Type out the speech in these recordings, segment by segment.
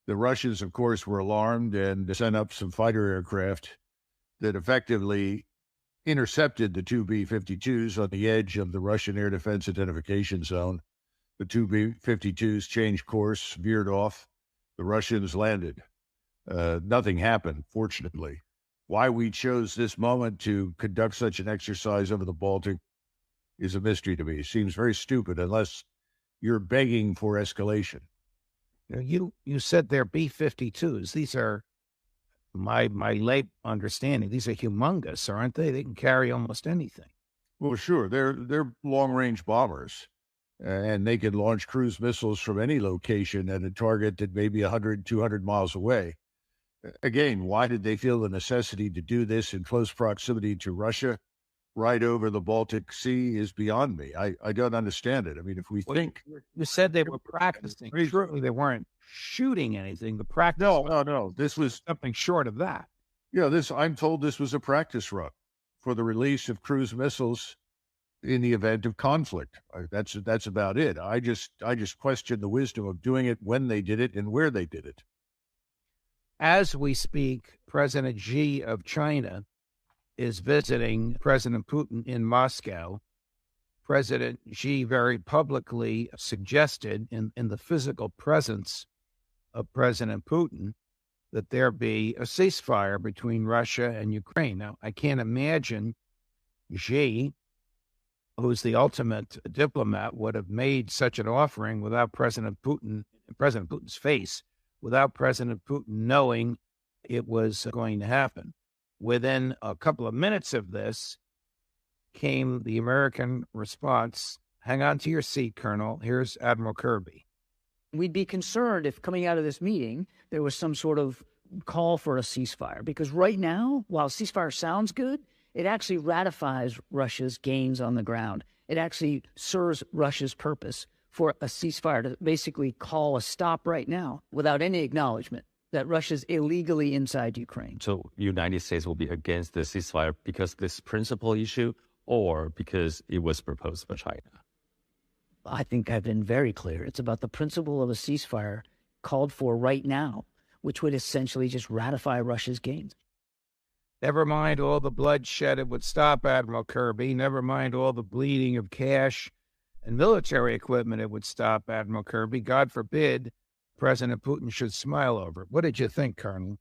The Russians, of course, were alarmed and sent up some fighter aircraft that effectively intercepted the two B-52s on the edge of the Russian air defense identification zone. The two B-52s changed course, veered off. The Russians landed. Nothing happened, fortunately. Why we chose this moment to conduct such an exercise over the Baltic is a mystery to me. It seems very stupid unless you're begging for escalation. You said they're B-52s. These are, my late understanding, these are humongous, aren't they? They can carry almost anything. Well, sure. They're long-range bombers, and they can launch cruise missiles from any location at a target that may be 100, 200 miles away. Again, why did they feel the necessity to do this in close proximity to Russia, right over the Baltic Sea, is beyond me. I don't understand it. I mean, if we think... You said they were practicing. Surely they weren't shooting anything. The practice... No. This was... something short of that. Yeah, I'm told this was a practice run for the release of cruise missiles in the event of conflict. That's about it. I just question the wisdom of doing it when they did it and where they did it. As we speak, President Xi of China is visiting President Putin in Moscow. President Xi very publicly suggested in the physical presence of President Putin that there be a ceasefire between Russia and Ukraine. Now, I can't imagine Xi, who's the ultimate diplomat, would have made such an offering without President Putin's face, without President Putin knowing it was going to happen. Within a couple of minutes of this came the American response. Hang on to your seat, Colonel. Here's Admiral Kirby. We'd be concerned if coming out of this meeting, there was some sort of call for a ceasefire. Because right now, while ceasefire sounds good, it actually ratifies Russia's gains on the ground. It actually serves Russia's purpose for a ceasefire to basically call a stop right now without any acknowledgement that Russia's illegally inside Ukraine. So United States will be against the ceasefire because this principal issue or because it was proposed by China? I think I've been very clear. It's about the principle of a ceasefire called for right now, which would essentially just ratify Russia's gains. Never mind all the bloodshed it would stop, Admiral Kirby. Never mind all the bleeding of cash and military equipment it would stop, Admiral Kirby. God forbid President Putin should smile over it. What did you think, Colonel?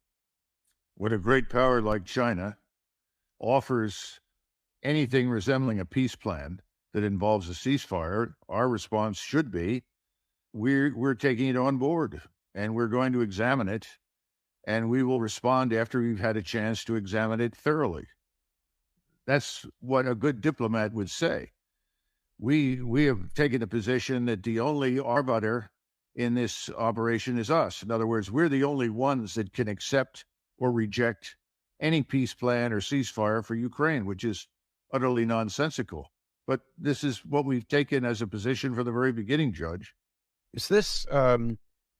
When a great power like China offers anything resembling a peace plan that involves a ceasefire, our response should be, we're taking it on board, and we're going to examine it, and we will respond after we've had a chance to examine it thoroughly. That's what a good diplomat would say. We have taken the position that the only arbiter in this operation is us. In other words, we're the only ones that can accept or reject any peace plan or ceasefire for Ukraine, which is utterly nonsensical. But this is what we've taken as a position from the very beginning, Judge. Is this a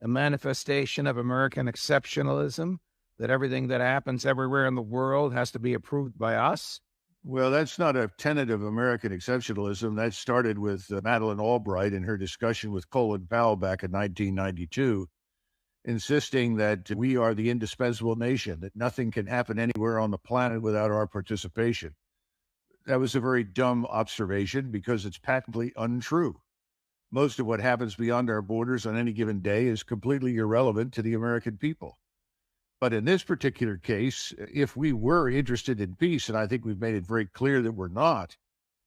manifestation of American exceptionalism, that everything that happens everywhere in the world has to be approved by us? Well, that's not a tenet of American exceptionalism. That started with Madeleine Albright in her discussion with Colin Powell back in 1992, insisting that we are the indispensable nation, that nothing can happen anywhere on the planet without our participation. That was a very dumb observation because it's patently untrue. Most of what happens beyond our borders on any given day is completely irrelevant to the American people. But in this particular case, if we were interested in peace, and I think we've made it very clear that we're not,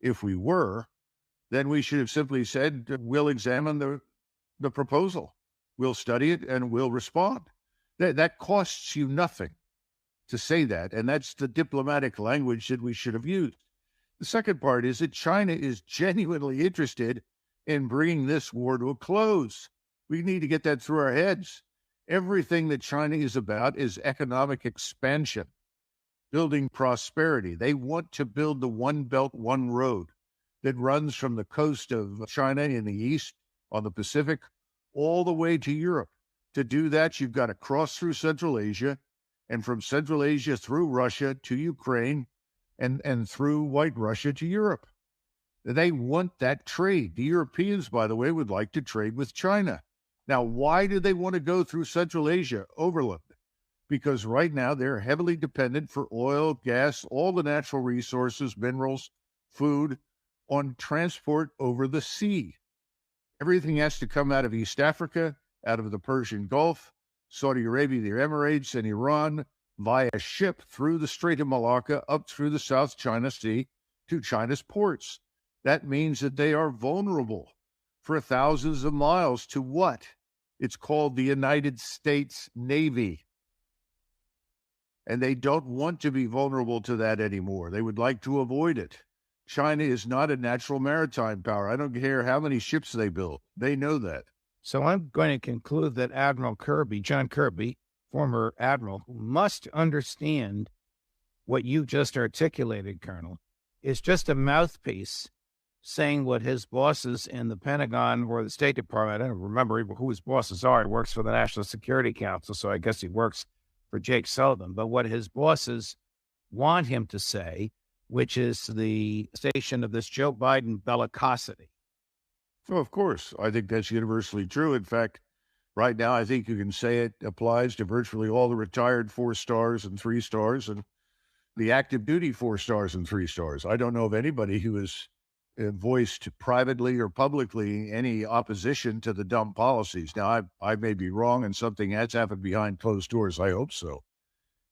if we were, then we should have simply said, we'll examine the proposal. We'll study it and we'll respond. That costs you nothing to say that, and that's the diplomatic language that we should have used. The second part is that China is genuinely interested in bringing this war to a close. We need to get that through our heads. Everything that China is about is economic expansion, building prosperity. They want to build the One Belt, One Road that runs from the coast of China in the east on the Pacific all the way to Europe. To do that, you've got to cross through Central Asia, and from Central Asia through Russia to Ukraine, and through White Russia to Europe. They want that trade. The Europeans, by the way, would like to trade with China. Now, why do they want to go through Central Asia overland? Because right now they're heavily dependent for oil, gas, all the natural resources, minerals, food, on transport over the sea. Everything has to come out of East Africa, out of the Persian Gulf, Saudi Arabia, the Emirates, and Iran via ship through the Strait of Malacca up through the South China Sea to China's ports. That means that they are vulnerable for thousands of miles to what? It's called the United States Navy. And they don't want to be vulnerable to that anymore. They would like to avoid it. China is not a natural maritime power. I don't care how many ships they build. They know that. So I'm going to conclude that Admiral Kirby, John Kirby, former admiral, who must understand what you just articulated, Colonel, is just a mouthpiece saying what his bosses in the Pentagon or the State Department, I don't remember even who his bosses are. He works for the National Security Council, so I guess he works for Jake Sullivan. But what his bosses want him to say, which is the station of this Joe Biden bellicosity. Oh, of course. I think that's universally true. In fact, right now, I think you can say it applies to virtually all the retired 4 stars and 3 stars and the active duty 4 stars and 3 stars. I don't know of anybody who has voiced privately or publicly any opposition to the dumb policies. Now, I may be wrong and something has happened behind closed doors. I hope so.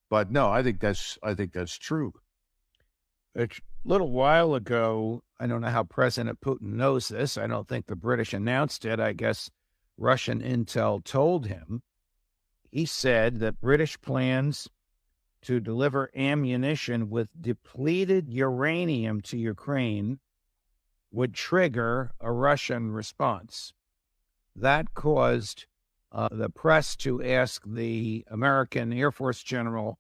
But no, I think that's true. A little while ago, I don't know how President Putin knows this. I don't think the British announced it. I guess Russian intel told him. He said that British plans to deliver ammunition with depleted uranium to Ukraine would trigger a Russian response. That caused the press to ask the American Air Force general,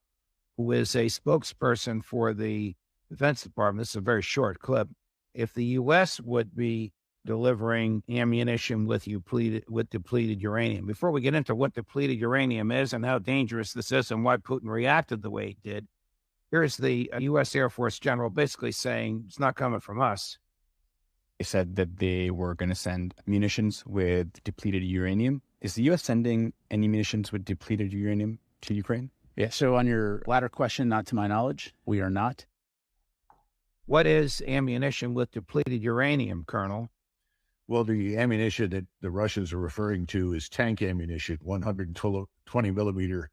who is a spokesperson for the Defense Department, this is a very short clip, if the U.S. would be delivering ammunition with depleted uranium. Before we get into what depleted uranium is and how dangerous this is and why Putin reacted the way he did, here's the U.S. Air Force general basically saying it's not coming from us. They said that they were going to send munitions with depleted uranium. Is the U.S. sending any munitions with depleted uranium to Ukraine? Yeah, so on your latter question, not to my knowledge, we are not. What is ammunition with depleted uranium, Colonel? Well, the ammunition that the Russians are referring to is tank ammunition, 120 millimeter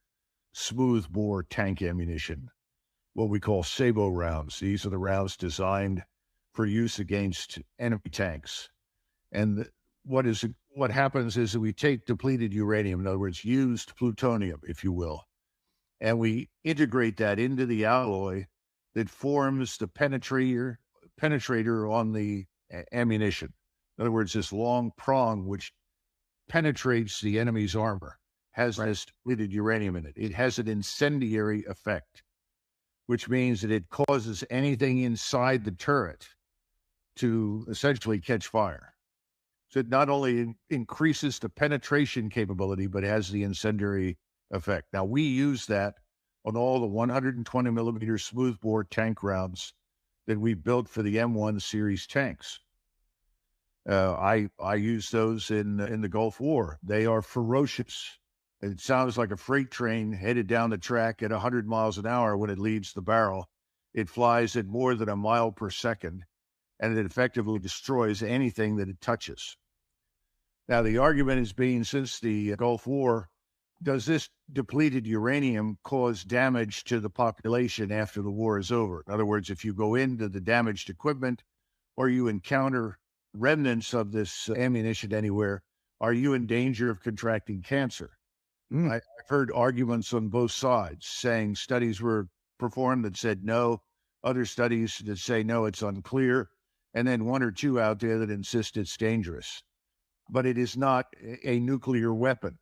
smooth bore tank ammunition, what we call sabot rounds. These are the rounds designed for use against enemy tanks. And what happens is that we take depleted uranium, in other words, used plutonium, if you will, and we integrate that into the alloy that forms the penetrator on the ammunition. In other words, this long prong which penetrates the enemy's armor has depleted uranium in it. It has an incendiary effect, which means that it causes anything inside the turret to essentially catch fire. So it not only increases the penetration capability, but has the incendiary effect. Now, we use that on all the 120 millimeter smoothbore tank rounds that we built for the M1 series tanks. I use those in the Gulf War. They are ferocious. It sounds like a freight train headed down the track at 100 miles an hour when it leaves the barrel. It flies at more than a mile per second, and it effectively destroys anything that it touches. Now, the argument has been since the Gulf War, does this depleted uranium cause damage to the population after the war is over? In other words, if you go into the damaged equipment or you encounter remnants of this ammunition anywhere, are you in danger of contracting cancer? I've heard arguments on both sides saying studies were performed that said no, other studies that say no, it's unclear, and then 1 or 2 out there that insist it's dangerous. But it is not a nuclear weapon.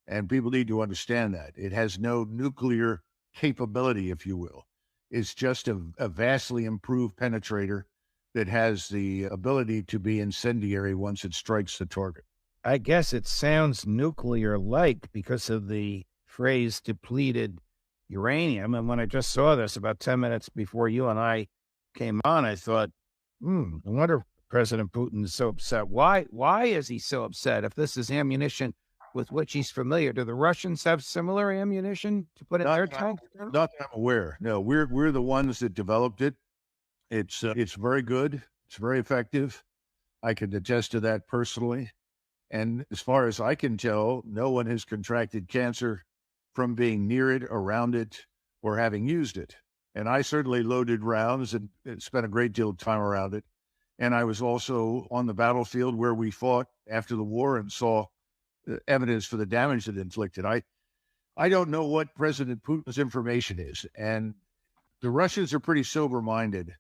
And people need to understand that. It has no nuclear capability, if you will. It's just a vastly improved penetrator that has the ability to be incendiary once it strikes the target. I guess it sounds nuclear-like because of the phrase depleted uranium. And when I just saw this about 10 minutes before you and I came on, I thought, I wonder if President Putin is so upset. Why is he so upset if this is ammunition with which he's familiar. Do the Russians have similar ammunition to put in their tanks? Not that I'm aware. No, we're the ones that developed it. It's very good. It's very effective. I can attest to that personally. And as far as I can tell, no one has contracted cancer from being near it, around it, or having used it. And I certainly loaded rounds and spent a great deal of time around it. And I was also on the battlefield where we fought after the war and saw evidence for the damage it inflicted. I don't know what President Putin's information is. And the Russians are pretty sober-minded.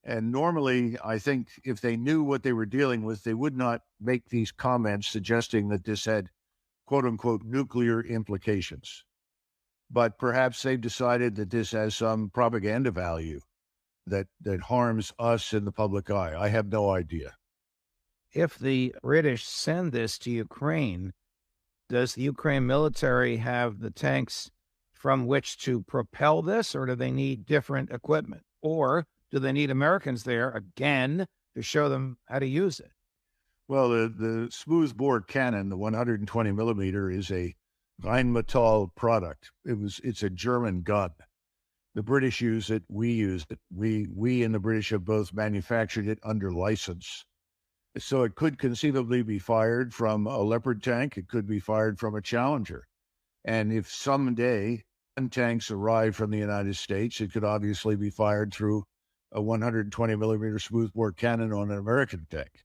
And normally, I think if they knew what they were dealing with, they would not make these comments suggesting that this had, quote unquote, nuclear implications. But perhaps they've decided that this has some propaganda value that harms us in the public eye. I have no idea. If the British send this to Ukraine, does the Ukraine military have the tanks from which to propel this, or do they need different equipment? Or do they need Americans there, again, to show them how to use it? Well, the smoothbore cannon, the 120 millimeter, is a Rheinmetall product. It's a German gun. The British use it. We use it. We and the British have both manufactured it under license. So it could conceivably be fired from a Leopard tank. It could be fired from a Challenger. And if someday tanks arrive from the United States, it could obviously be fired through a 120 millimeter smoothbore cannon on an American tank.